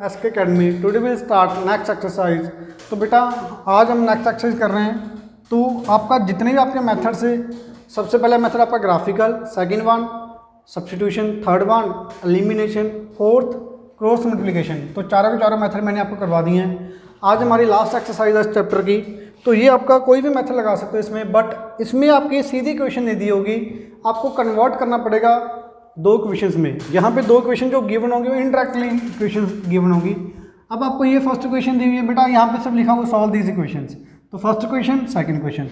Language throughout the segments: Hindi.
SK Academy. Today we start next exercise. तो बेटा आज हम नेक्स्ट एक्सरसाइज कर रहे हैं. तो आपका जितने भी आपके मेथड से सबसे पहला मेथड आपका graphical, second one substitution, third one elimination, fourth cross multiplication. तो चारों के चारों मेथड मैंने आपको करवा दिए हैं. आज हमारी लास्ट एक्सरसाइज है इस चैप्टर की. तो ये आपका कोई भी मेथड लगा सकते हो इसमें, बट इसमें आपकी सीधी क्वेश्चन नहीं दी होगी, आपको कन्वर्ट करना पड़ेगा दो क्वेश्चंस में. यहाँ पे दो क्वेश्चन जो गिवन होंगे वो इनडायरेक्टली क्वेश्चन गिवन होगी. अब आपको ये फर्स्ट क्वेश्चन दी हुई है बेटा, यहाँ पे सब लिखा हुआ सॉल्व दीज इक्वेशंस. तो फर्स्ट क्वेश्चन, सेकंड क्वेश्चन.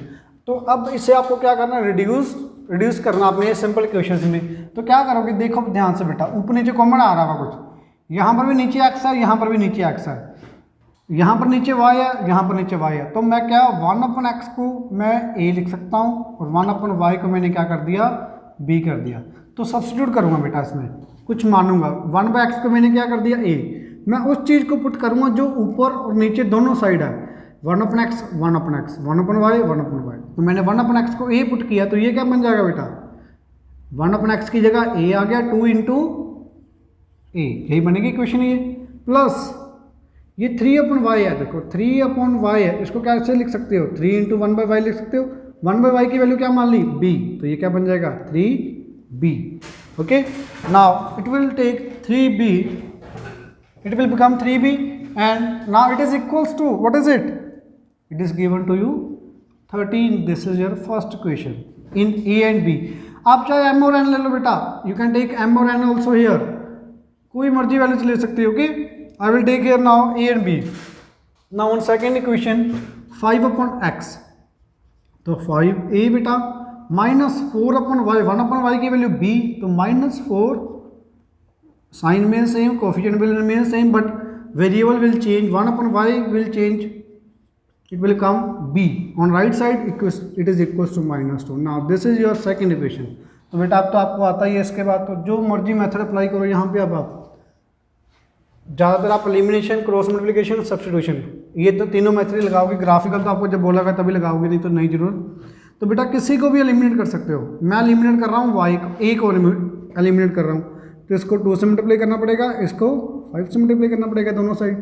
तो अब इसे आपको क्या करना है, रिड्यूस करना आपने सिंपल क्वेश्चंस में. तो क्या करोगे, देखो ध्यान से बेटा, ऊपर नीचे कॉमन आ रहा होगा कुछ, यहाँ पर भी नीचे एक्स है, यहाँ पर भी नीचे एक्स है, यहाँ पर नीचे y है, यहाँ पर नीचे y है. तो मैं क्या 1/x को मैं a लिख सकता हूँ और 1/y को मैंने क्या कर दिया, b कर दिया. तो सब्स्टिट्यूट करूँगा बेटा, इसमें कुछ मानूंगा. 1/x को मैंने क्या कर दिया a. मैं उस चीज़ को पुट करूँगा जो ऊपर और नीचे दोनों साइड है. 1/x 1/x, 1/y 1/y. तो मैंने 1/x को a पुट किया, तो ये क्या बन जाएगा बेटा, 1/x की जगह a आ गया 2 × a. यही बनेगी क्वेश्चन. ये प्लस ये 3/y है. देखो 3/y है, इसको कैसे लिख सकते हो, 3 × 1/y लिख सकते हो. 1/y की वैल्यू क्या मान ली, b. तो ये क्या बन जाएगा, 3b. Okay, now it will take 3b, it will become 3b, and now it is equals to, what is it, it is given to you 13. This is your first question in a and b. आप चाहे m और n ले लो बेटा, you can take m और n also here, कोई मर्जी वैल्यूज ले सकते हो. Okay, I will take here now a and b. Now on second equation 5/x. तो 5a बेटा माइनस 4/y, 1/y की वैल्यू b, तो -4. साइन में same, coefficient will remain same, but variable will change. 1/y will change, it will come b on right side, it is equals to -2. Now this is your second equation. तो बेटा अब तो आपको आता ही है. इसके बाद तो जो मर्जी मेथड अप्लाई करो यहाँ पे. अब आप ज़्यादातर आप एलिमिनेशन, क्रॉस मल्टीप्लिकेशन, सब्स्टिट्यूशन, ये तो तीनों मेथड लगाओगे. ग्राफिकल तो आपको जब बोला गया तभी लगाओगे, नहीं तो नहीं जरूर. तो बेटा किसी को भी एलिमिनेट कर सकते हो. मैं एलिमिनेट कर रहा हूँ y को, a को एलिमिनेट कर रहा हूँ. तो इसको 2 से मल्टीप्लाई करना पड़ेगा, इसको 5 से मल्टीप्लाई करना पड़ेगा, दोनों साइड.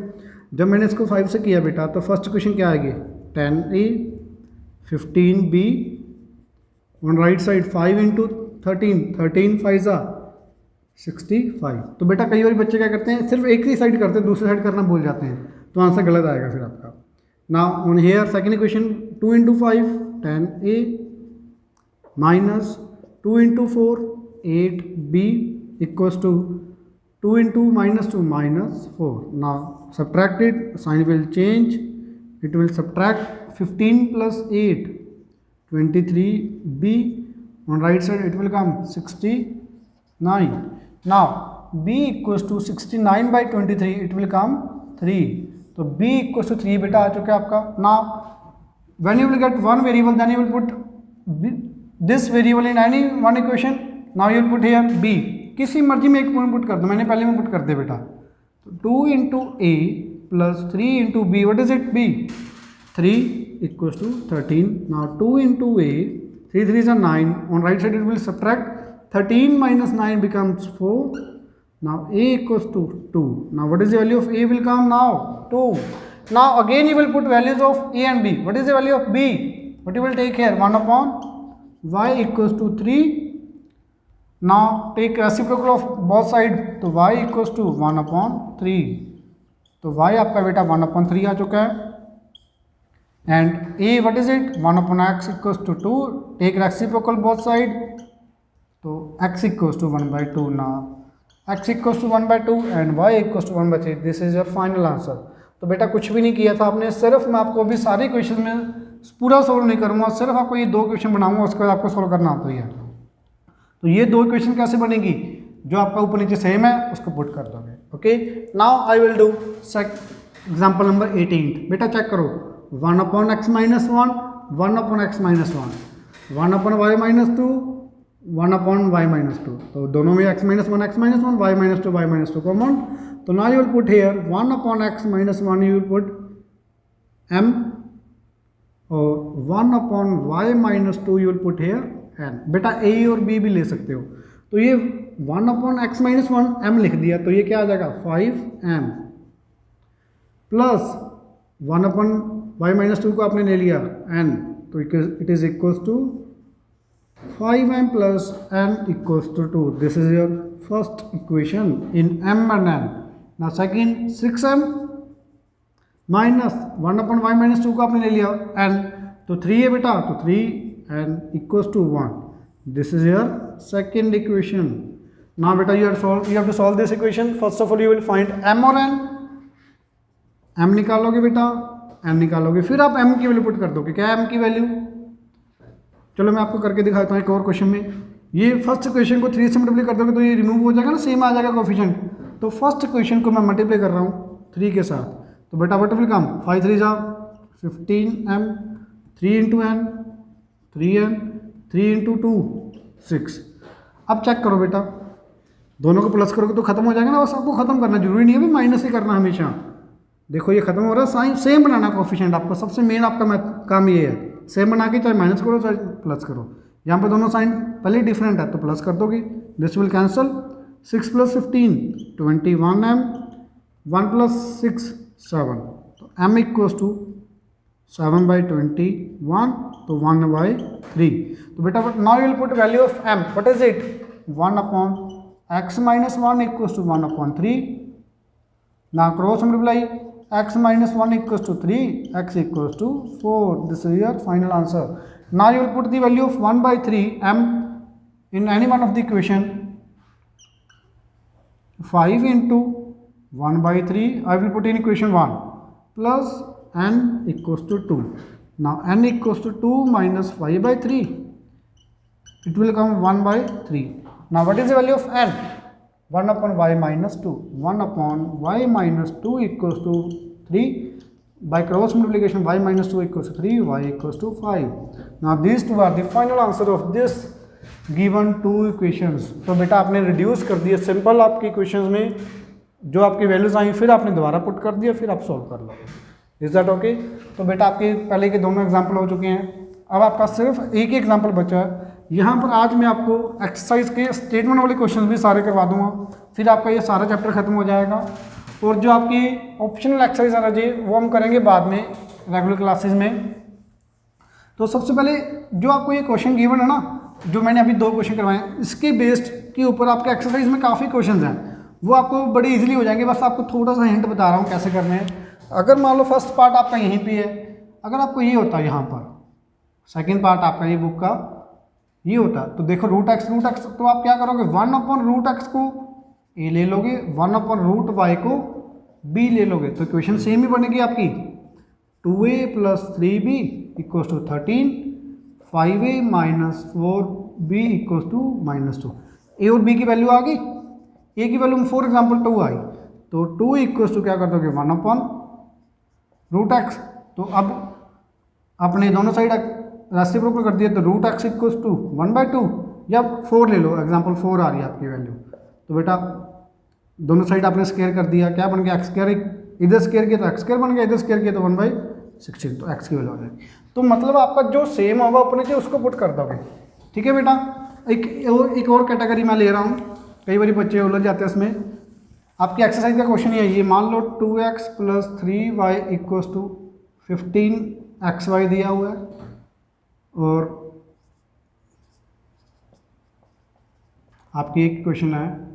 जब मैंने इसको 5 से किया बेटा, तो फर्स्ट क्वेश्चन क्या आएगी, 10a 15b on right side, 5 × 13, 13 5 65. तो बेटा कई बार बच्चे क्या करते हैं, सिर्फ एक ही साइड करते हैं, दूसरी साइड करना भूल जाते हैं, तो आंसर गलत आएगा फिर आपका. Now on here second equation 2 × 5 10a minus 2 × 4 8b equals to 2 × -2 -4. Now subtract it, sign will change, it will subtract 15 + 8 23b on right side, it will come 69. Now b equals to 69/23, it will come 3. तो b equals to 3 बेटा आ चुका है आपका. Now when you will get one variable, then you will put this variable in any one equation. Now you will put here b, किसी मर्जी में एक पॉइंट पुट कर दो. मैंने पहले में पुट कर दिया बेटा. तो 2 × a plus 3 × b, what is it, b. 3 = 13. Now 2 × a, 3 3 are 9, on right side it will subtract 13 - 9 becomes 4. Now a equals to 2. Now what is the value of a will come now, 2. Now again you will put values of a and b. What is the value of b, what you will take here, 1/y equals to 3. Now take reciprocal of both side, तो y equals to 1/3. तो y आपका बेटा 1/3 आ चुका है. And a what is it, 1/x equals to 2. take reciprocal both side, तो x equals to 1/2. now x equals to 1/2 and y equals to 1/3. this is your final answer. तो बेटा कुछ भी नहीं किया था आपने, सिर्फ मैं आपको अभी सारे क्वेश्चन में पूरा सोल्व नहीं करूँगा, सिर्फ आपको ये 2 क्वेश्चन बनाऊंगा, उसके बाद आपको सोल्व करना आता ही है. तो ये 2 इक्वेशन कैसे बनेगी, जो आपका ऊपर नीचे सेम है उसको पुट कर दोगे. Okay, now I will do example number 18. बेटा चेक करो, 1/x - 1 1/x - 1 1/y - 2 1/y - 2. तो दोनों में x - 1 x - 1 y - 2 y - 2 common. तो now you will put here 1/x - 1 you will put m और 1/y - 2 you will put here n. बेटा a और b भी ले सकते हो. तो ये 1/x - 1 m लिख दिया, तो ये क्या आ जाएगा 5m. प्लस 1/y-2 को आपने ले लिया n, तो it is equals to 5m plus n equals to 2. This is your first equation in m and n. Now second 6m minus 1/y-2 को आपने ले लिया n, तो 3 है बेटा, तो 3n equals to 1. This is your second equation. Now beta you have to solve this equation. First of all you will find m और n. m निकालोगे बेटा, n निकालोगे, फिर आप m की वैल्यू पुट कर दोगे। क्या है m की वैल्यू? चलो मैं आपको करके दिखाता हूँ एक और क्वेश्चन में। ये फर्स्ट क्वेश्चन को 3 से मल्टीप्लाई कर दोगे तो ये रिमूव हो जाएगा ना, सेम आ जाएगा कोफिशिएंट। तो फर्स्ट क्वेश्चन को मैं मल्टीप्लाई कर रहा हूँ 3 के साथ, तो बेटा वट विल कम 5 3 जा 15m, 3 into n 3n, 3 into 2 6। अब चेक करो बेटा, दोनों को प्लस करोगे तो खत्म हो जाएगा ना, बस आपको खत्म करना जरूरी नहीं है भी माइनस ही करना हमेशा। देखो ये खत्म हो रहा है, साइन सेम बनाना कोफिशिएंट, आपका सबसे मेन आपका काम ये है, सेम बना के चाहे माइनस करो चाहे प्लस करो। यहाँ पे दोनों साइन पहले डिफरेंट है तो प्लस कर दोगे, दिस विल कैंसल। 6 + 15 21m, 1 + 6 7, तो m इक्वल्स टू 7/21, तो 1/3। तो बेटा now you will put value of m, what is it 1/x - 1 equals to 1/3। Now cross multiply x - 1 equals to 3, x equals to 4. This is your final answer. Now you will put the value of 1/3 m in any one of the equation. 5 into 1/3 I will put in equation 1 plus n equals to 2. Now n equals to 2 minus 5/3. It will come 1/3. Now what is the value of n? 1/y-2. 1/y-2 equals to 3. By cross multiplication y-2 equals to 3, y equals to 5. Now these two are the final answer of this given two equations. तो बेटा आपने रिड्यूस कर दिया सिंपल आपकी इक्वेशंस में जो आपकी वैल्यूज आई, फिर आपने दोबारा पुट कर दिया, फिर आप सॉल्व कर लो। Is that okay? तो बेटा आपके पहले के दोनों एग्जाम्पल हो चुके हैं, अब आपका सिर्फ एक ही एग्जाम्पल बचा है। यहाँ पर आज मैं आपको एक्सरसाइज के स्टेटमेंट वाले क्वेश्चन भी सारे करवा दूंगा, फिर आपका ये सारा चैप्टर खत्म हो जाएगा। और जो आपकी ऑप्शनल एक्सरसाइज है जी वो हम करेंगे बाद में रेगुलर क्लासेस में। तो सबसे पहले जो आपको ये क्वेश्चन गिवन है ना, जो मैंने अभी 2 क्वेश्चन करवाए हैं, इसके बेस्ड के ऊपर आपके एक्सरसाइज में काफ़ी क्वेश्चन हैं, वो आपको बड़े ईजिली हो जाएंगे। बस आपको थोड़ा सा हिंट बता रहा हूँ कैसे करने हैं। अगर मान लो फर्स्ट पार्ट आपका यहीं पे है, अगर आपको ये होता है यहाँ पर, सेकेंड पार्ट आपका ये बुक का ये होता है, तो देखो रूट एक्स तो आप क्या करोगे 1/√x को a ले लोगे, 1/√y को b ले लोगे, तो इक्वेशन सेम ही बनेगी आपकी। 2a + 3b = 13, 5a - 4b = -2। a और b की वैल्यू आ गई, a की वैल्यू फॉर एग्जाम्पल 2 आई, तो 2 = क्या कर दोगे 1/√x। तो अब आपने दोनों साइड रेसिप्रोकल कर दिया, तो √x = 1/2 या 4 ले लो, एग्जाम्पल 4 आ रही है आपकी वैल्यू, तो बेटा दोनों साइड आपने स्क्वायर कर दिया, क्या बन गया x², इधर स्क्वायर किया तो x² बन गया, इधर स्क्वायर किया तो 1/16, तो x की वैल्यू आ जाएगी। तो मतलब आपका जो सेम होगा अपने से उसको पुट कर दोगे, ठीक है बेटा। एक और कैटेगरी मैं ले रहा हूँ, कई बार बच्चे उलझ जाते हैं इसमें। आपकी एक्सरसाइज का क्वेश्चन ये है, ये मान लो 2x + 3y = 15xy दिया हुआ है, और आपकी एक क्वेश्चन है,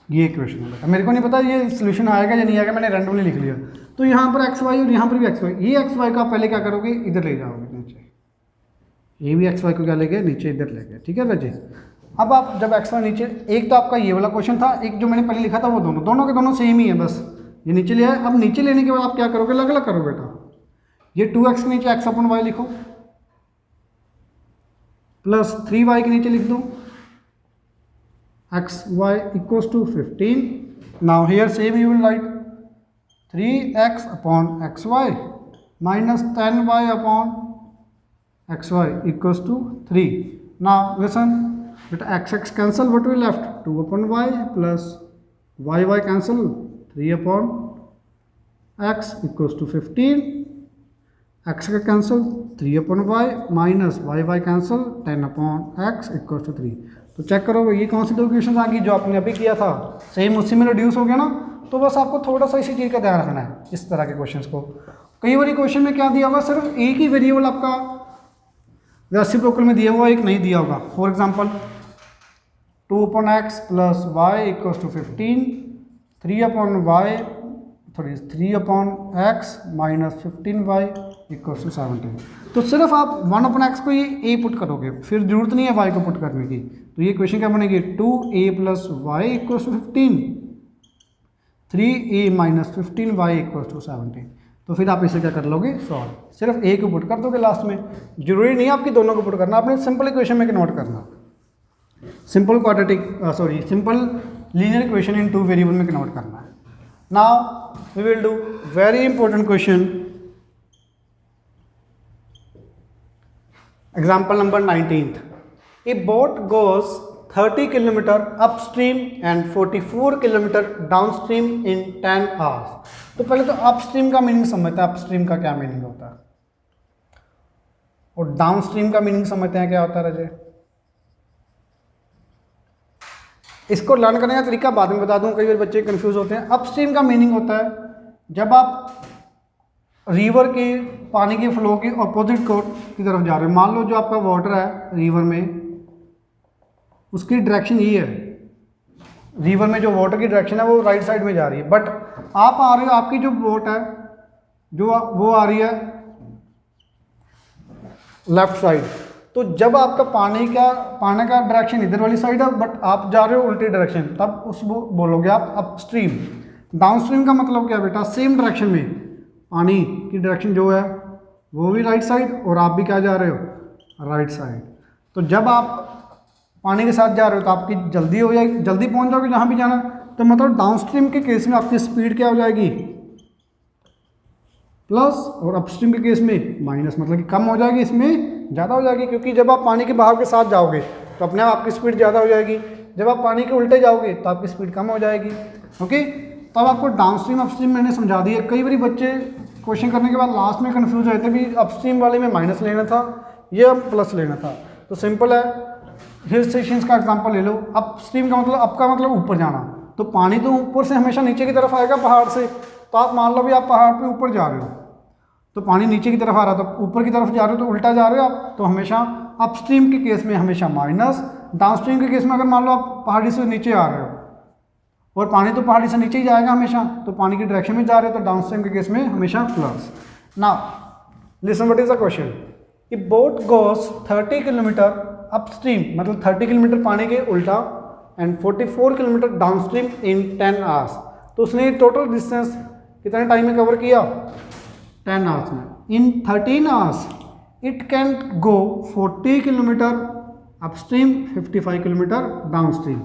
ये क्वेश्चन है, मेरे को नहीं पता ये सोल्यूशन आएगा या नहीं आएगा, मैंने रैंडमली लिख लिया। तो यहाँ पर xy और यहाँ पर भी xy, ये xy का पहले क्या करोगे इधर ले जाओगे नीचे, ये भी xy को क्या ले गए नीचे, इधर ले गए, ठीक है बच्चे। अब आप जब xy नीचे, एक तो आपका ये वाला क्वेश्चन था, एक जो मैंने पहले लिखा था वो दोनों के दोनों सेम ही है, बस ये नीचे ले आए। अब नीचे लेने के बाद आप क्या करोगे, अलग अलग करो बेटा। ये 2x के नीचे x/y लिखो, प्लस 3y के नीचे लिख दो xy = 15। Now here same you will write 3x/xy minus 10y/xy = 3। Now listen बेटा, x cancel, what we left 2/y plus y cancel 3/x = 15, x का cancel 3/y minus y cancel 10/x = 3। तो चेक करो ये कौन सी दो इक्वेशन आ गई, जो आपने अभी किया था सेम उसी में रिड्यूस हो गया ना। तो बस आपको थोड़ा सा इसी चीज़ का ध्यान रखना है इस तरह के क्वेश्चंस को। कई बार क्वेश्चन में क्या दिया होगा, सिर्फ एक ही वेरिएबल आपका रेसिप्रोकल में दिया हुआ, एक नहीं दिया होगा। For example 2/x + y = 15, 3/x - 15y = 17। तो सिर्फ आप 1/x को ये a पुट करोगे, फिर जरूरत नहीं है y को पुट करने की। तो ये क्वेश्चन क्या बनेगी, 2a + y = 15, 3a - 15y = 17। तो फिर आप इसे क्या कर लोगे, सॉल्व। सिर्फ a को पुट कर दोगे लास्ट में, जरूरी नहीं है आपकी दोनों को पुट करना, आपने सिंपल इक्वेशन में नोट करना। Simple simple linear equation in 2 variable में कन्वर्ट करना है। Now we will do very important question, example number 19th। A boat goes 30 kilometre upstream and 44 kilometre downstream in 10 hours. तो पहले तो अपस्ट्रीम का मीनिंग समझते हैं, अपस्ट्रीम का क्या मीनिंग होता है, और डाउनस्ट्रीम का मीनिंग समझते हैं क्या होता है रजे। इसको लर्न करने का तरीका बाद में बता दूं, कई बार बच्चे कंफ्यूज होते हैं। अपस्ट्रीम का मीनिंग होता है जब आप रिवर के पानी के फ्लो के अपोजिट की तरफ जा रहे हो। मान लो जो आपका वाटर है रिवर में, उसकी डायरेक्शन ये है, रिवर में जो वाटर की डायरेक्शन है वो राइट साइड में जा रही है, बट आप आ रहे हो, आपकी जो बोट है जो वो आ रही है लेफ्ट साइड। तो जब आपका पानी का डायरेक्शन इधर वाली साइड है, बट आप जा रहे हो उल्टी डायरेक्शन, तब उस बोलोगे आप अपस्ट्रीम। डाउनस्ट्रीम का मतलब क्या बेटा, सेम डायरेक्शन में पानी की डायरेक्शन जो है वो भी राइट साइड, और आप भी क्या जा रहे हो, राइट साइड। तो जब आप पानी के साथ जा रहे हो तो आपकी जल्दी हो जाएगी, जल्दी पहुंच जाओगे जहाँ भी जाना। तो मतलब डाउनस्ट्रीम के केस में आपकी स्पीड क्या हो जाएगी, प्लस, और अपस्ट्रीम के केस में माइनस, मतलब कि कम हो जाएगी, इसमें ज़्यादा हो जाएगी। क्योंकि जब आप पानी के बहाव के साथ जाओगे तो अपने आप आपकी स्पीड ज़्यादा हो जाएगी, जब आप पानी के उल्टे जाओगे तो आपकी स्पीड कम हो जाएगी। ओके, तब आपको डाउनस्ट्रीम अपस्ट्रीम मैंने समझा दिया। कई बार बच्चे क्वेश्चन करने के बाद लास्ट में कन्फ्यूज रहते भी, अपस्ट्रीम वाले में माइनस लेना था या प्लस लेना था। तो सिंपल है, हिल स्टेशन का एग्जाम्पल ले लो। अपस्ट्रीम का मतलब, अप का मतलब ऊपर जाना, तो पानी तो ऊपर से हमेशा नीचे की तरफ आएगा पहाड़ से। तो आप मान लो भी आप पहाड़ पे ऊपर जा रहे हो तो पानी नीचे की तरफ आ रहा, तो ऊपर की तरफ जा रहे हो तो उल्टा जा रहे हो आप, तो हमेशा अपस्ट्रीम के केस में हमेशा माइनस। डाउनस्ट्रीम के केस में अगर मान लो आप पहाड़ी से नीचे आ रहे हो और पानी तो पहाड़ी से नीचे ही जाएगा हमेशा, तो पानी की डायरेक्शन में जा रहे हो, तो डाउनस्ट्रीम के केस में हमेशा plus. Now listen what is the question. A boat goes 30 kilometre upstream, मतलब 30 किलोमीटर पानी के उल्टा, and 44 kilometre downstream in 10 hours. तो उसने टोटल डिस्टेंस कितने टाइम में कवर किया, 10 आवर्स में। इन 13 hours it can go 40 kilometre upstream, 55 kilometre downstream.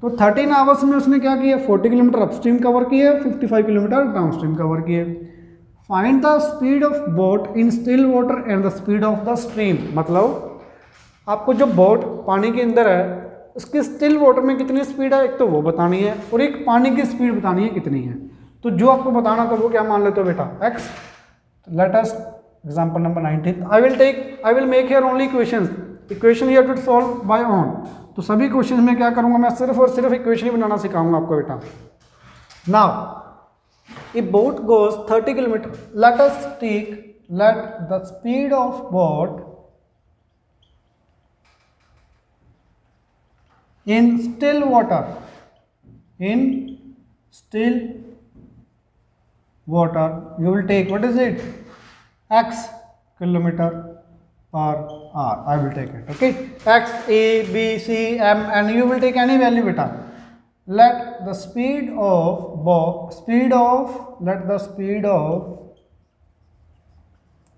तो 13 आवर्स में उसने क्या किया, 40 किलोमीटर अपस्ट्रीम कवर किए, 55 किलोमीटर डाउनस्ट्रीम कवर किए। Find the speed of boat in still water and the speed of the stream. मतलब आपको जो बोट पानी के अंदर है उसकी स्टिल वाटर में कितनी स्पीड है, एक तो वो बतानी है, और एक पानी की स्पीड बतानी है कितनी है। तो जो आपको बताना तो वो क्या मान लेते हो बेटा, x। Let us example number 19। I will make here only equation here to solve by on. तो सभी क्वेश्चन में क्या करूंगा, मैं सिर्फ और सिर्फ इक्वेशन ही बनाना सिखाऊंगा आपको बेटा। Now A boat goes 30 kilometre, late the speed of boat in still water you will take, what is it, x kilometer per hour. I will take it, okay, x, a, b, c, m, and you will take any value beta. Let the speed of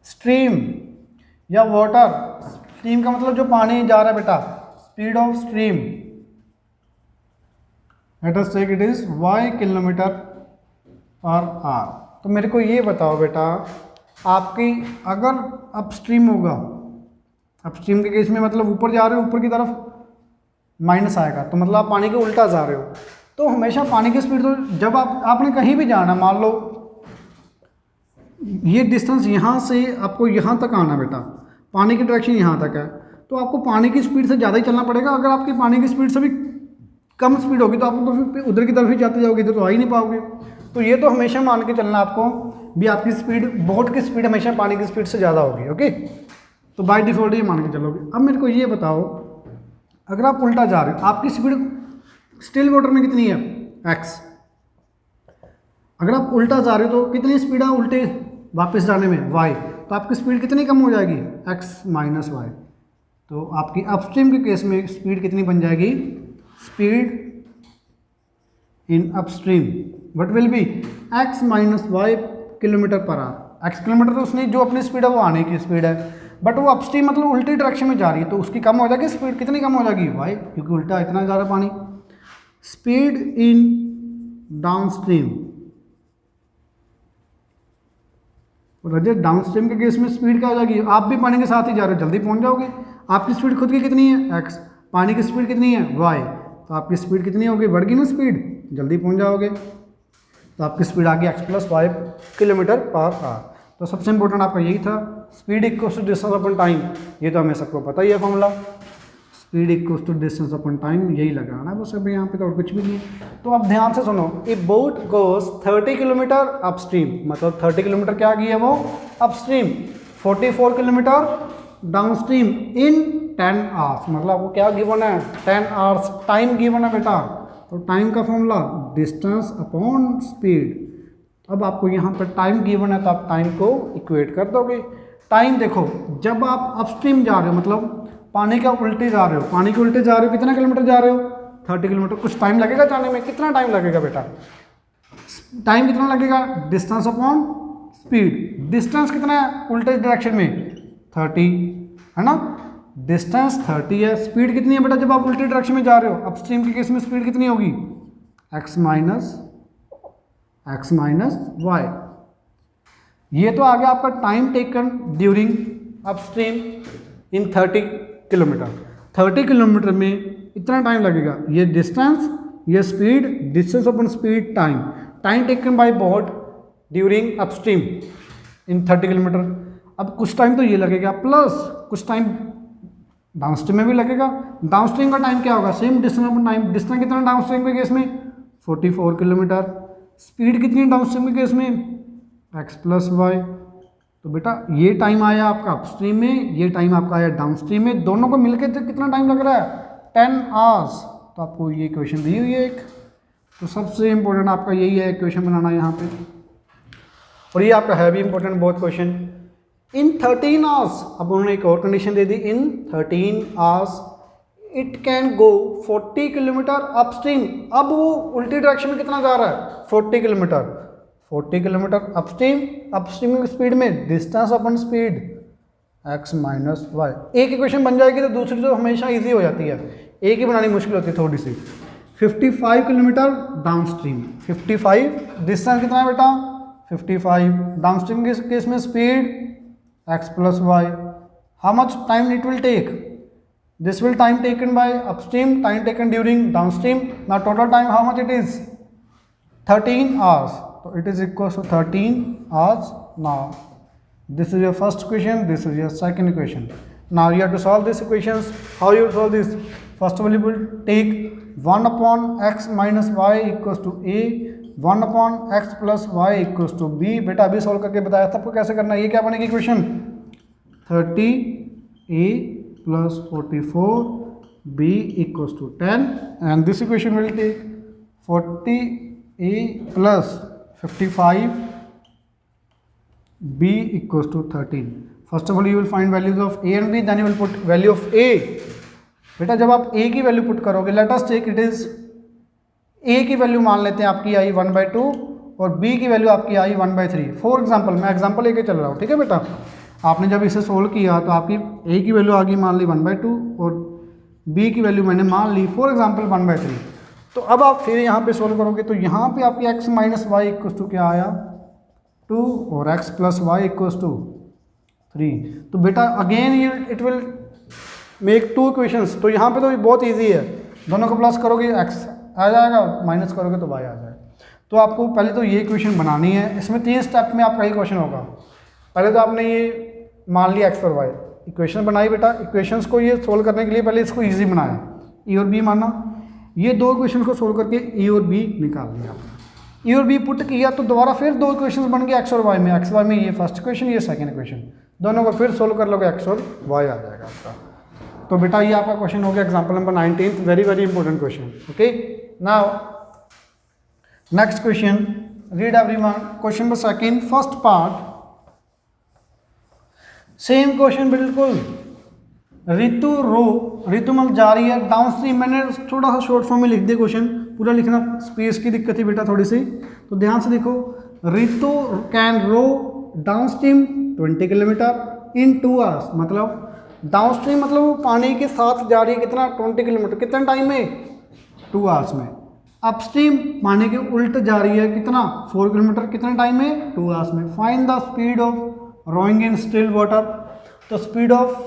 stream या water, stream का मतलब जो पानी जा रहा है बेटा, speed of stream, let us take it is y kilometre per hour. तो मेरे को ये बताओ बेटा, आपकी अगर अपस्ट्रीम होगा, अपस्ट्रीम के केस में मतलब ऊपर जा रहे हो, ऊपर की तरफ माइनस आएगा, तो मतलब आप पानी के उल्टा जा रहे हो। तो हमेशा पानी की स्पीड, तो जब आपने कहीं भी जाना, मान लो ये डिस्टेंस यहाँ से आपको यहाँ तक आना बेटा, पानी की डायरेक्शन यहाँ तक है, तो आपको पानी की स्पीड से ज़्यादा ही चलना पड़ेगा। अगर आपकी पानी की स्पीड से भी कम स्पीड होगी तो आप तो फिर उधर की तरफ ही जाते जाओगे, इधर तो आ ही नहीं पाओगे। तो ये तो हमेशा मान के चलना आपको भी आपकी स्पीड, बोट की स्पीड हमेशा पानी की स्पीड से ज़्यादा होगी। ओके, तो बाय डिफ़ॉल्ट ये मान के चलोगे। अब मेरे को ये बताओ, अगर आप उल्टा जा रहे हो, आपकी स्पीड स्टिल वाटर में कितनी है, x। अगर आप उल्टा जा रहे हो तो कितनी स्पीड है उल्टे वापस जाने में, y। तो आपकी स्पीड कितनी कम हो जाएगी, x माइनस वाई। तो आपकी अपस्ट्रीम के केस में स्पीड कितनी बन जाएगी, speed in upstream what will be x minus y kilometre per hour. x kilometre तो उसने जो अपनी स्पीड है वो आने की स्पीड है, बट वो अपस्ट्रीम मतलब उल्टी डायरेक्शन में जा रही है तो उसकी कम हो जाएगी स्पीड। कितनी कम हो जाएगी, y, क्योंकि उल्टा इतना ज़्यादा पानी। Speed in downstream, Rajat downstream के केस में स्पीड क्या हो जाएगी, आप भी पानी के साथ ही जा रहे हो, जल्दी पहुंच जाओगे। आपकी स्पीड खुद की कितनी है, x, पानी की स्पीड कितनी है, y। तो आपकी स्पीड कितनी होगी, बढ़ गई ना स्पीड, जल्दी पहुंच जाओगे। तो आपकी स्पीड आ गई x plus 5 kilometre per hour. तो सबसे इंपॉर्टेंट आपका यही था, speed equals to distance upon time. ये तो हमें सबको पता ही है formula, speed equals to distance upon time, यही लगाना है बस अभी यहाँ पे, तो और कुछ भी नहीं। तो अब ध्यान से सुनो, ए बोट गोज 30 किलोमीटर अपस्ट्रीम, मतलब 30 किलोमीटर क्या गई है वो upstream, 44 kilometre downstream in 10 hours. मतलब आपको क्या गिवन है, 10 आवर्स टाइम गिवन है बेटा। तो टाइम का फॉर्मूला डिस्टेंस अपॉन स्पीड। अब आपको यहाँ पर टाइम गिवन है तो आप टाइम को इक्वेट कर दोगे। टाइम देखो, जब आप अपस्ट्रीम जा रहे हो मतलब पानी का उल्टे जा रहे हो, पानी के उल्टे जा रहे हो, कितना किलोमीटर जा रहे हो, 30 किलोमीटर। कुछ टाइम लगेगा जाने में, कितना टाइम लगेगा बेटा, टाइम कितना लगेगा, डिस्टेंस अपॉन स्पीड। डिस्टेंस कितना है उल्टे डायरेक्शन में, 30 है ना, डिस्टेंस 30 है। स्पीड कितनी है बेटा जब आप उल्टे डायरेक्शन में जा रहे हो, अपस्ट्रीम के केस में स्पीड कितनी होगी, x माइनस वाई। ये तो आ गया आपका टाइम टेकन ड्यूरिंग अपस्ट्रीम इन 30 किलोमीटर। 30 किलोमीटर में इतना टाइम लगेगा, ये डिस्टेंस, ये speed, distance upon speed, time taken bye boat during upstream इन 30 किलोमीटर। अब कुछ टाइम तो ये लगेगा प्लस कुछ टाइम डाउनस्ट्रीम में भी लगेगा। डाउनस्ट्रीम का टाइम क्या होगा, same distance upon time. Distance कितना डाउनस्ट्रीम के केस में, 44 किलोमीटर। स्पीड कितनी डाउनस्ट्रीम के केस में, x प्लस वाई। तो बेटा ये टाइम आया आपका अपस्ट्रीम में, ये टाइम आपका आया डाउनस्ट्रीम में, दोनों को मिलकर कितना टाइम लग रहा है, 10 आवर्स। तो आपको ये इक्वेशन दी हुई है एक। तो सबसे इंपॉर्टेंट आपका यही है इक्वेशन बनाना यहाँ पे, और ये आपका है भी इंपॉर्टेंट बहुत क्वेश्चन। इन 13 आवर्स, अब उन्होंने एक और condition they the, in 13 hours it can go 40 kilometre upstream. अब वो उल्टी डायरेक्शन में कितना जा रहा है, 40 किलोमीटर। 40 किलोमीटर अपस्ट्रीम की स्पीड में डिस्टेंस अपन स्पीड x माइनस वाई। एक इक्वेशन बन जाएगी तो दूसरी तो हमेशा इजी हो जाती है, एक ही बनानी मुश्किल होती है थोड़ी सी। 55 किलोमीटर डाउनस्ट्रीम, 55 डिस्टेंस कितना है बेटा, 55 डाउनस्ट्रीम के केस में speed x plus y. How much time it will take, this will time taken by upstream, time taken during downstream. Now total time how much it is, 13 hours. So it is equal to 13 hours. Now this is your first equation, this is your second equation. Now you have to solve these equations. How you will solve this? First of all you will take 1 upon x minus y equals to a, 1 upon x plus y equals to b। बेटा अभी सॉल्व करके बताया था आपको कैसे करना है। ये क्या बनेगी equation, 30a plus 44b equals to 10, and this equation will take 40a plus 55 b equals to 13। First of all you will find values of a and b, then you will put value of a। बेटा जब आप a की वैल्यू पुट करोगे, let us take it is a की वैल्यू मान लेते हैं आपकी आई 1/2 और b की वैल्यू आपकी आई 1/3। फॉर एग्जांपल मैं एग्जांपल लेके चल रहा हूँ, ठीक है बेटा। आपने जब इसे सोल्व किया तो आपकी a की वैल्यू आ गई मान ली 1/2 और b की वैल्यू मैंने मान ली फॉर एग्जांपल 1/3। तो अब आप फिर यहाँ पे सोल्व करोगे तो यहाँ पे आपकी x minus y equals to क्या आया, 2 और x plus y equals to 3। तो बेटा again it will make 2 equations. तो यहाँ पे तो बहुत इजी है, दोनों को प्लस करोगे x आ जाएगा, माइनस करोगे तो y आ जाएगा। तो आपको पहले तो ये इक्वेशन बनानी है, इसमें 3 स्टेप में आपका ही क्वेश्चन होगा। पहले तो आपने ये मान लिया x और y, इक्वेशन बनाई बेटा। इक्वेशंस को ये सोल्व करने के लिए पहले इसको ईजी बनाया, e और b माना। ये दो इक्वेशन को सोल्व करके ए और बी निकाल लिया, ए और बी पुट किया तो दोबारा फिर दो इक्वेशन बन गए एक्स और वाई में। एक्स वाई में ये फर्स्ट इक्वेशन, ये सेकंड इक्वेशन, दोनों को फिर सोल्व कर लोगे एक्स और वाई आ जाएगा आपका। तो बेटा ये आपका क्वेश्चन हो गया example number 19, very very important question. Okay, now next question, read everyone. Question number second, first part, same question बिल्कुल। ऋतु मतलब जा रही है डाउन स्ट्रीम। मैंने थोड़ा सा शॉर्ट फॉर्म में लिख दिया क्वेश्चन, पूरा लिखना स्पेस की दिक्कत थी बेटा थोड़ी सी, तो ध्यान से देखो। Ritu can row downstream 20 kilometre in 2 hours, मतलब डाउन स्ट्रीम मतलब वो पानी के साथ जा रही है कितना, 20 किलोमीटर, कितने टाइम में, 2 आवर्स में। अपस्ट्रीम पानी के उल्ट जा रही है कितना, 4 किलोमीटर, कितने टाइम में, 2 आवर्स में। Find the speed of rowing in still water, तो speed of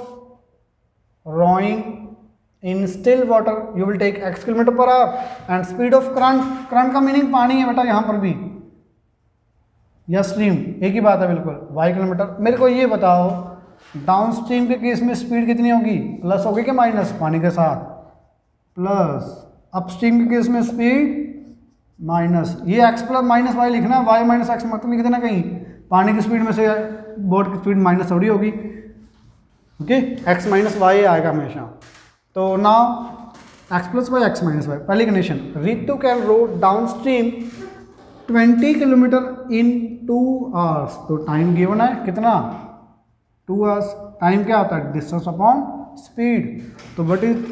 rowing in still water you will take x kilometre per hour and speed of current, current का मीनिंग पानी है बेटा यहाँ पर भी, या स्ट्रीम एक ही बात है बिल्कुल, y किलोमीटर। मेरे को ये बताओ डाउन स्ट्रीम के केस में स्पीड कितनी होगी, प्लस होगी कि माइनस, पानी के साथ प्लस। अपस्ट्रीम के केस में स्पीड माइनस, ये x प्लस माइनस वाई लिखना, y माइनस एक्स मत लिख देना कहीं, पानी की स्पीड में से बोट की स्पीड माइनस थोड़ी होगी। ओके, x माइनस वाई आएगा हमेशा। तो now x plus Y x minus Y, पहली condition, Ritu can row downstream 20 kilometre in 2 hours, तो टाइम गिवन है कितना, 2 आवर्स। टाइम क्या होता है, डिस्टेंस अपॉन स्पीड, तो what is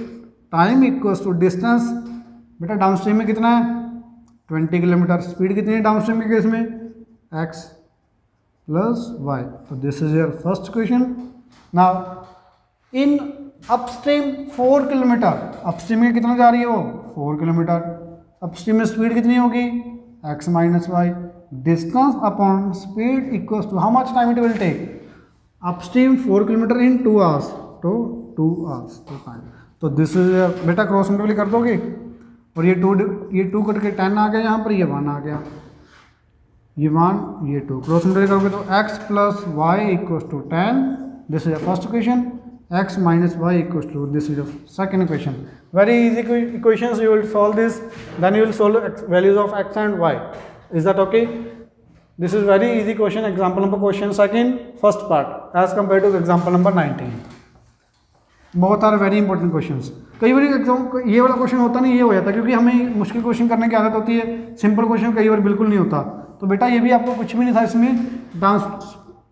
time equals to distance, बेटा डाउन स्ट्रीम में कितना है 20 किलोमीटर, स्पीड कितनी है डाउन स्ट्रीम के केस में, x प्लस वाई। तो this is your first equation. Now in upstream 4 kilometre, upstream में कितना जा रही है वो, 4 किलोमीटर, अपस्ट्रीम में स्पीड कितनी होगी, x minus y, distance upon speed equals to how much time it will take, upstream 4 kilometre in 2 hours, तो 2 आवर्स तो टाइम। तो दिस इज बेटा क्रॉस मल्टीप्लाई कर दोगे, और ये 2 कट के 10 आ गया यहाँ पर, ये 1 आ गया, ये 1 ये 2, क्रॉस मल्टीप्लाई करोगे तो x plus y equals to 10, this is first equation, x minus y equals to, this is the second equation. Very easy equations, you will solve this, then you will solve values of x and y. Is that okay? This is very easy question, example number question second, first part as compared to example number 19. बहुत सारे वेरी इंपॉर्टेंट क्वेश्चंस। कई बार एग्जाम ये वाला क्वेश्चन होता नहीं, ये हो जाता क्योंकि हमें मुश्किल क्वेश्चन करने की आदत होती है, सिंपल क्वेश्चन कई बार बिल्कुल नहीं होता। तो बेटा ये भी आपको कुछ भी नहीं था इसमें,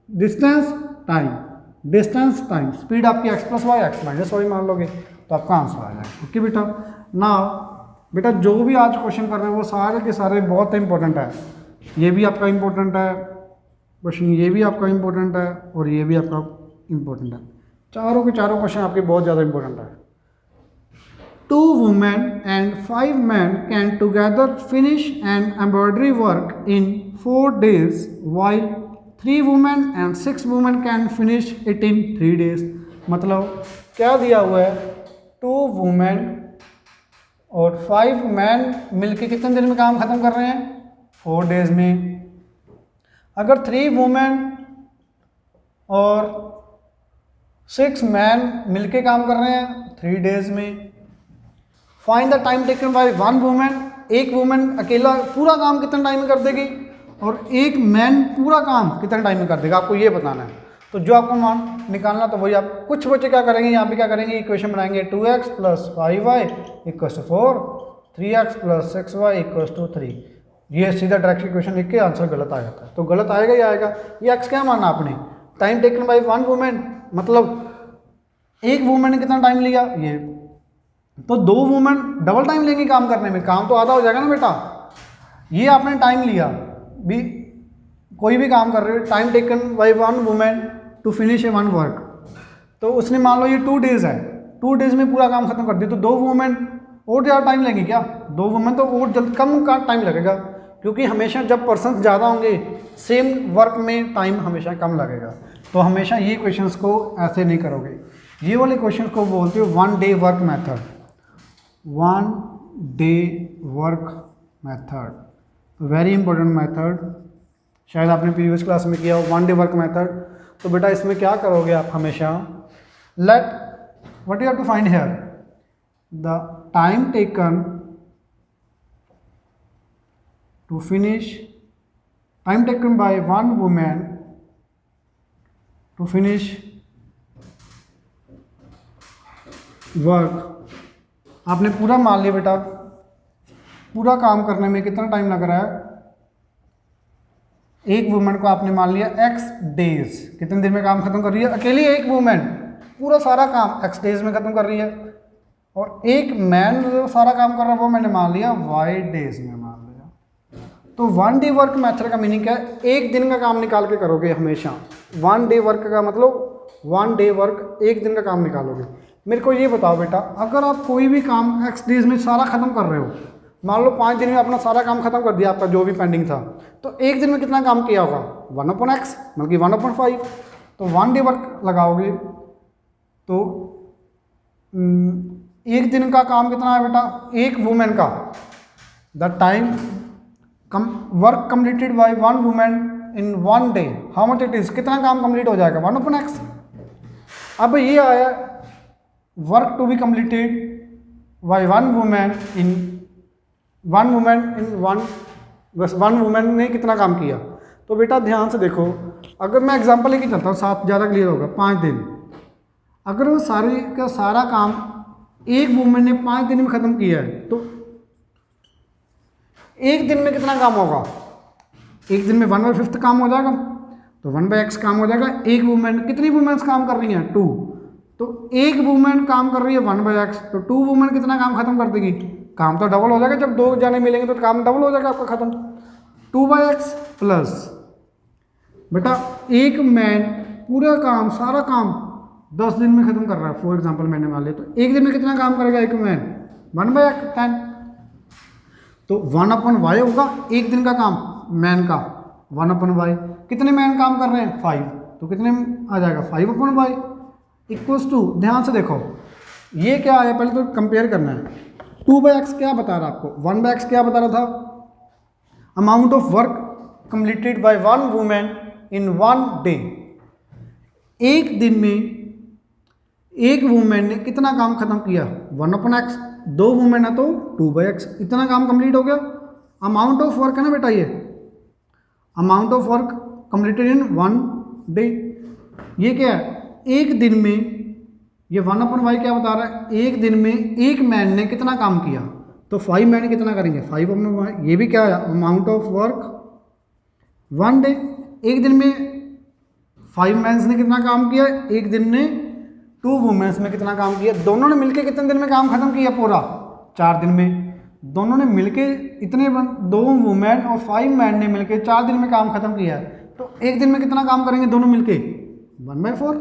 distance time, distance time, speed आपकी x plus Y x minus y मान लोगे तो आपका आंसर आ जाएगा। ओके बेटा, ना बेटा जो भी आज क्वेश्चन कर रहे हैं वो सारे के सारे बहुत इंपॉर्टेंट है, ये भी आपका इंपॉर्टेंट है क्वेश्चन, ये भी आपका इंपॉर्टेंट है और ये भी आपका इंपॉर्टेंट है, चारों के चारों क्वेश्चन आपके बहुत ज़्यादा इंपॉर्टेंट है। 2 women and 5 men can together finish an embroidery work in 4 days while 3 women and 6 women can finish it in 3 days। मतलब क्या दिया हुआ है, 2 women और 5 men मिलके कितने दिन में काम ख़त्म कर रहे हैं, 4 days में। अगर 3 women और 6 men मिलके काम कर रहे हैं 3 days में। Find the time taken by 1 women, एक वुमेन अकेला पूरा काम कितने टाइम में कर देगी और एक मैन पूरा काम कितने टाइम में कर देगा, आपको ये बताना है। तो जो आपको मान निकालना तो वही आप, कुछ बच्चे क्या करेंगे यहाँ पे क्या करेंगे, इक्वेशन बनाएंगे 2x plus 5y equals to 4, 3x plus 6y equals to 3, ये सीधा डायरेक्ट इक्वेशन लिख के आंसर गलत आ जाता है। तो गलत आएगा ही आएगा। ये x क्या माना आपने, टाइम टेकन बाय 1 वुमेन, मतलब एक वुमेन ने कितना टाइम लिया, ये तो 2 वुमेन डबल टाइम लेंगे काम करने में, काम तो आधा हो जाएगा ना बेटा। ये आपने टाइम लिया भी, कोई भी काम कर रहे हो, time taken by 1 women to finish a 1 work, तो उसने मान लो ये 2 days है, 2 days में पूरा काम खत्म कर दिया, तो 2 वुमेन और ज़्यादा टाइम लेंगे क्या, 2 वुमेन तो और जल्द कम का टाइम लगेगा, क्योंकि हमेशा जब पर्सन ज़्यादा होंगे सेम वर्क में टाइम हमेशा कम लगेगा। तो हमेशा ये क्वेश्चंस को ऐसे नहीं करोगे, ये वाले क्वेश्चन को बोलते हो 1 day work method, 1 day work method, very important method, शायद आपने प्रीवियस क्लास में किया हो 1 day वर्क मेथड। तो बेटा इसमें क्या करोगे आप हमेशा, let what you have to find here, the time taken to finish, time taken by one women to finish work. आपने पूरा मान लिया बेटा, पूरा काम करने में कितना टाइम लग रहा है, एक वुमेन को आपने मान लिया x डेज, कितने दिन में काम खत्म कर रही है, अकेली एक वुमेन पूरा सारा काम x डेज में खत्म कर रही है, और एक मैन जो सारा काम कर रहा है वो मैंने मान लिया y डेज में मान लिया। तो वन डे वर्क मेथड का मीनिंग क्या है, एक दिन का काम निकाल के करोगे हमेशा। वन डे वर्क का मतलब वन डे वर्क, एक दिन का काम निकालोगे। मेरे को ये बताओ बेटा, अगर आप कोई भी काम x डेज में सारा खत्म कर रहे हो, मान लो 5 दिन में अपना सारा काम खत्म कर दिया आपका जो भी पेंडिंग था, तो एक दिन में कितना काम किया होगा, 1/x मतलब कि 1/5। तो वन डे वर्क लगाओगे तो एक दिन का काम कितना है बेटा, एक वुमेन का, the time work completed by one women in one day, how much it is, कितना काम कंप्लीट हो जाएगा, 1/x। अब ये आया work to be completed by one women in one, बस वन वुमेन ने कितना काम किया। तो बेटा ध्यान से देखो, अगर मैं एग्जांपल लेके चलता हूँ, 7 ज़्यादा क्लियर होगा, 5 दिन, अगर वो सारे का सारा काम एक वुमेन ने 5 दिन में ख़त्म किया है, तो एक दिन में कितना काम होगा, एक दिन में 1/5 काम हो जाएगा, तो 1/x काम हो जाएगा। एक वुमेन, कितनी वुमेन्स काम कर रही हैं, 2, तो एक वुमेन काम कर रही है 1/x, तो 2 वुमेन कितना काम खत्म कर देगी, काम तो डबल हो जाएगा, जब 2 जाने मिलेंगे तो काम डबल हो जाएगा आपका खत्म, 2/x प्लस बेटा एक मैन पूरा काम सारा काम 10 दिन में खत्म कर रहा है, फॉर एग्जांपल मैंने मान लिया, तो एक दिन में कितना काम करेगा एक मैन, 1/10, तो 1/y होगा एक दिन का काम मैन का, 1/y, कितने मैन काम कर रहे हैं 5, तो कितने आ जाएगा 5/y इक्वल्स टू, ध्यान से देखो ये क्या आया, पहले तो कंपेयर करना है, 2/x क्या बता रहा आपको, 1/x क्या बता रहा था, amount of work completed by one women in one day, एक दिन में एक वुमेन ने कितना काम खत्म किया, 1/x, 2 वुमेन है तो 2/x, इतना काम कंप्लीट हो गया। अमाउंट ऑफ वर्क है ना बेटा, ये amount of work completed in one day, ये क्या है, एक दिन में, ये 1/y क्या बता रहा है, एक दिन में एक मैन ने कितना काम किया, तो 5 मैन कितना करेंगे 5/y, ये भी क्या है amount of work one day, एक दिन में 5 मैंस ने कितना काम किया, एक दिन ने 2 वुमेन्स में कितना काम किया, दोनों ने मिलके कितने दिन में काम खत्म किया पूरा, 4 दिन में, दोनों ने मिलके इतने 2 वुमेन और 5 मैन ने मिलके 4 दिन में काम खत्म किया है, तो एक दिन में कितना काम करेंगे दोनों मिलके 1/4,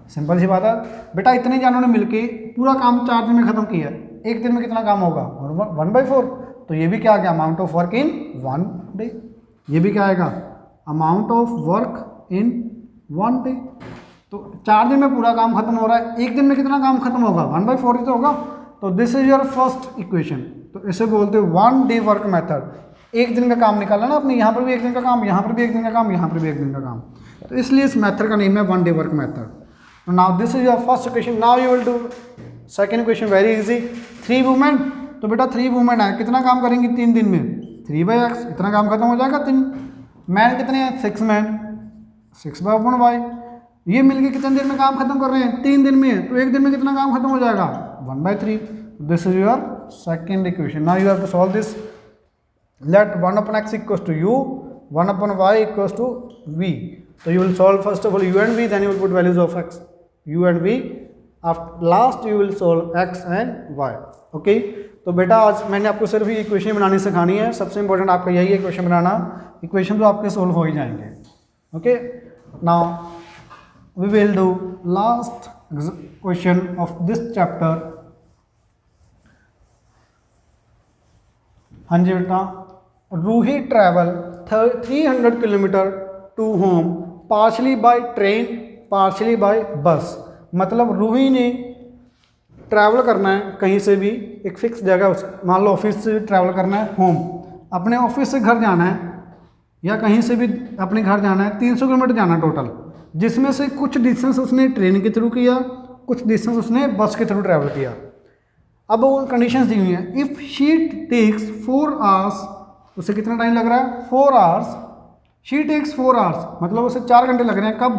सिंपल सी बात है बेटा, इतने जानों ने मिलके पूरा काम 4 दिन में खत्म किया, एक दिन में कितना काम होगा 1/4, तो ये भी क्या आ गया amount of work in one day, ये भी क्या आएगा amount of work in one day. तो 4 दिन में पूरा काम खत्म हो रहा है, एक दिन में कितना काम खत्म होगा 1/4 ही तो होगा। तो this is your first equation, तो इसे बोलते हैं वन डे वर्क मेथड, एक दिन का काम निकाला ना आपने, यहाँ पर भी एक दिन का काम, यहाँ पर भी एक दिन का काम, यहाँ पर भी एक दिन का काम, तो इसलिए इस मेथड का नेम है one day work method. Now this is your first equation, now you will do second equation, very easy, 3 women, तो बेटा 3 वुमेन है, कितना काम करेंगी 3 दिन में, 3/x, इतना काम खत्म हो जाएगा। 3 मैन कितने हैं 6 मैन, 6/y, ये मिलके कितने दिन में काम खत्म कर रहे हैं 3 दिन में, तो एक दिन में कितना काम खत्म हो जाएगा 1/3। This is your second equation. Now you have to solve this, let 1/x equals to u, 1/y equals to v, तो you will solve first of all u and v, then you will put values of x, u and v, after last you will solve x and y, okay। तो बेटा आज मैंने आपको सिर्फ ये इक्वेशन बनानी सिखानी है, सबसे इंपॉर्टेंट आपका यही है इक्वेशन बनाना, इक्वेशन तो आपके सोल्व हो ही जाएंगे, okay. Now we will do last question of this chapter. हाँ जी बेटा, Ruhi travel 300 kilometre to home partially by train partially by bus, मतलब रूही ने ट्रैवल करना है कहीं से भी, एक फिक्स जगह, उस मान लो ऑफिस से ट्रैवल करना है होम, अपने ऑफिस से घर जाना है या कहीं से भी अपने घर जाना है, 300 किलोमीटर जाना टोटल, जिसमें से कुछ डिस्टेंस उसने ट्रेन के थ्रू किया, कुछ डिस्टेंस उसने बस के थ्रू ट्रैवल किया। अब वो कंडीशंस दी हुई हैं, इफ़ शी टेक्स 4 hours उसे कितना टाइम लग रहा है 4 आवर्स, शी टेक्स 4 आवर्स, मतलब उसे 4 घंटे लग रहे हैं। कब?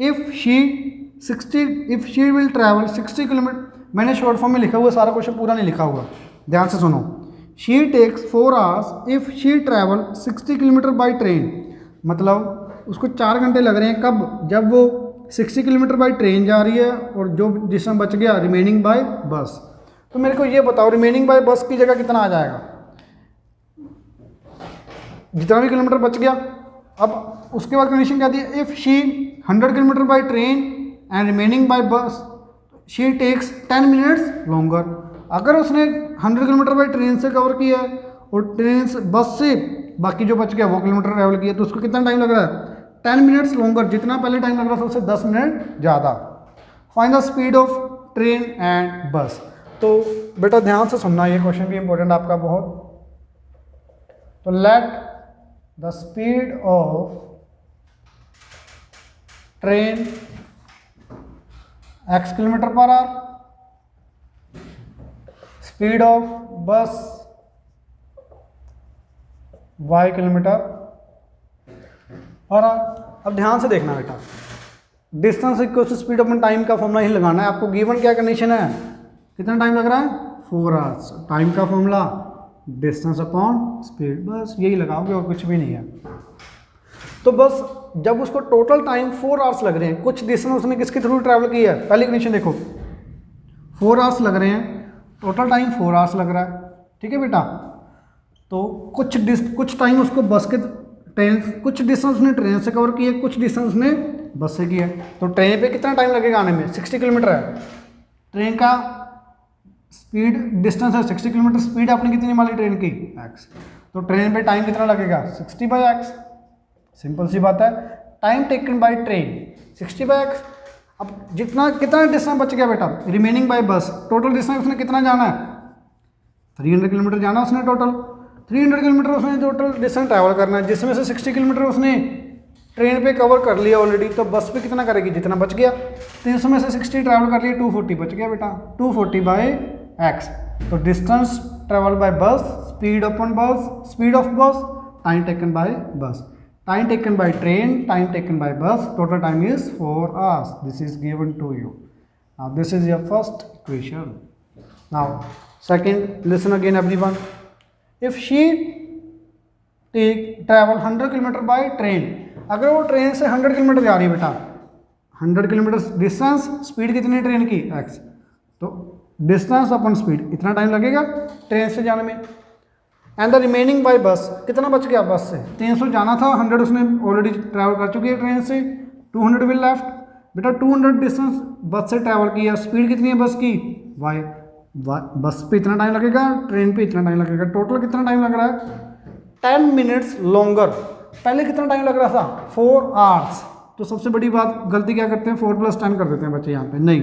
If she will travel 60 kilometre, मैंने शॉर्ट फॉर्म में लिखा हुआ, सारा क्वेश्चन पूरा नहीं लिखा हुआ, ध्यान से सुनो। She takes 4 hours if she travel 60 kilometre by train, मतलब उसको 4 घंटे लग रहे हैं। कब? जब वो 60 किलोमीटर बाई ट्रेन जा रही है और जो डिस्टेंस बच गया रिमेनिंग बाय बस। तो मेरे को ये बताओ रिमेनिंग बाय बस की जगह कितना आ जाएगा? जितना भी किलोमीटर बच गया। अब उसके बाद कंडीशन क्या दी है? If she 100 kilometre by train and remaining by bus she takes 10 minutes longer. अगर उसने 100 किलोमीटर बाई ट्रेन से कवर किया है और ट्रेन से बस से बाकी जो बच गया वो किलोमीटर ट्रैवल किया, तो उसको कितना टाइम लग रहा है? 10 मिनट्स लॉन्गर। जितना पहले टाइम लग रहा था उससे 10 मिनट ज़्यादा। Find the speed of train and बस। तो बेटा ध्यान से सुनना, ये क्वेश्चन भी इंपॉर्टेंट आपका बहुत। तो let the speed of train x kilometre per hour, speed of bus y kilometre per hour. अब ध्यान से देखना बेटा, distance equal to speed upon time का फॉर्मूला ही लगाना है आपको। गिवन क्या कंडीशन है? कितना टाइम लग रहा है? 4 आवर्स। टाइम का फॉर्मूला डिस्टेंस अपॉन स्पीड, बस यही लगाओगे और कुछ भी नहीं है। तो बस जब उसको टोटल टाइम 4 आवर्स लग रहे हैं, कुछ डिस्टेंस उसने किसके थ्रू ट्रैवल किया है? पहली कंडीशन देखो, 4 आवर्स लग रहे हैं, टोटल टाइम 4 आवर्स लग रहा है, ठीक है बेटा। तो कुछ टाइम उसको बस के ट्रेन, कुछ डिस्टेंस उसने ट्रेन से कवर किया, कुछ डिस्टेंस उसने बस से किया। तो ट्रेन पे कितना टाइम लगेगा आने में? 60 किलोमीटर है, ट्रेन का स्पीड डिस्टेंस है 60 किलोमीटर, स्पीड आपने कितनी मान ली ट्रेन की? x। तो ट्रेन पे टाइम कितना लगेगा? 60 बाई x। सिंपल सी बात है। Time taken by train 60 by x। अब कितना डिस्टेंस बच गया बेटा? Remaining by bus. Total distance उसने कितना जाना है? 300 किलोमीटर जाना उसने टोटल। 300 किलोमीटर उसने टोटल डिस्टेंस ट्रैवल करना है, जिसमें से 60 किलोमीटर उसने ट्रेन पे कवर कर लिया ऑलरेडी। तो बस पे कितना करेगी? जितना बच गया। 300 में से 60 ट्रैवल कर लिया, 240 बच गया बेटा, 240 बाई x। तो distance travel by bus, speed upon bus, speed of bus, time taken by bus, time taken by train, time taken by bus, total time is 4 hours. This is given to you. Now this is your first equation. Now second, listen again everyone. If she travel 100 kilometre by train, अगर वो ट्रेन से 100 किलोमीटर जा रही है बेटा, 100 किलोमीटर डिस्टेंस, स्पीड कितनी है ट्रेन की? x। तो डिस्टेंस अपन स्पीड, इतना टाइम लगेगा ट्रेन से जाने में। एंड द रिमेनिंग बाय बस, कितना बच गया बस से? 300 जाना था, 100 उसने ऑलरेडी ट्रैवल कर चुकी है ट्रेन से, 200 विल लेफ्ट। बेटा 200 डिस्टेंस बस से ट्रैवल किया, स्पीड कितनी है बस की? y। बस पे इतना टाइम लगेगा, ट्रेन पे इतना टाइम लगेगा, टोटल कितना टाइम लग रहा है? 10 मिनट्स लॉन्गर। पहले कितना टाइम लग रहा था? 4 आवर्स। तो सबसे बड़ी बात, गलती क्या करते हैं? 4 + 10 कर देते हैं बच्चे यहाँ पे। नहीं,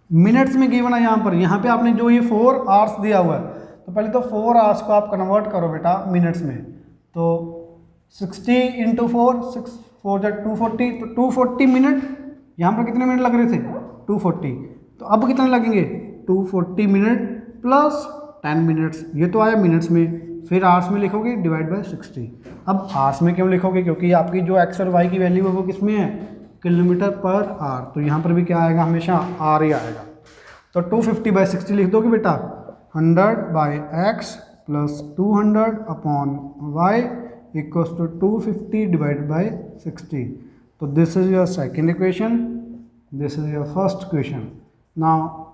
मिनट्स में गिवन है यहाँ पर। यहाँ पे आपने जो ये 4 आवर्स दिया हुआ है, तो पहले तो 4 आवर्स को आप कन्वर्ट करो बेटा मिनट्स में। तो 60 × 4, 6 4 240, तो 240 मिनट। यहाँ पर कितने मिनट लग रहे थे? 240। तो अब कितने लगेंगे? 240 मिनट प्लस 10 मिनट्स। ये तो आया मिनट्स में, फिर आवर्स में लिखोगे डिवाइड बाय 60। अब आवर्स में क्यों लिखोगे? क्योंकि आपकी जो x और y की वैल्यू है वो किस में है? Kilometre per hour. तो यहाँ पर भी क्या आएगा? हमेशा r ही आएगा। तो 250 बाई 60 लिख दोगे बेटा, 100 by x plus 200 upon y equals to 250 divide by 60। तो this is your second equation, this is your first equation. Now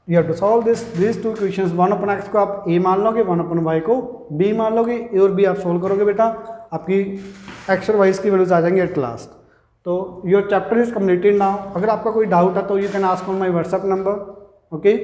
you have to solve this two equations. 1/x को आप a मान लोगे, 1/y को b मान लोगे। a और b आप सोल्व करोगे बेटा, आपकी x और y की वैल्यूज आ जाएंगे एट लास्ट। तो your chapter is completed now. अगर आपका कोई डाउट है तो you can ask on my WhatsApp number, okay.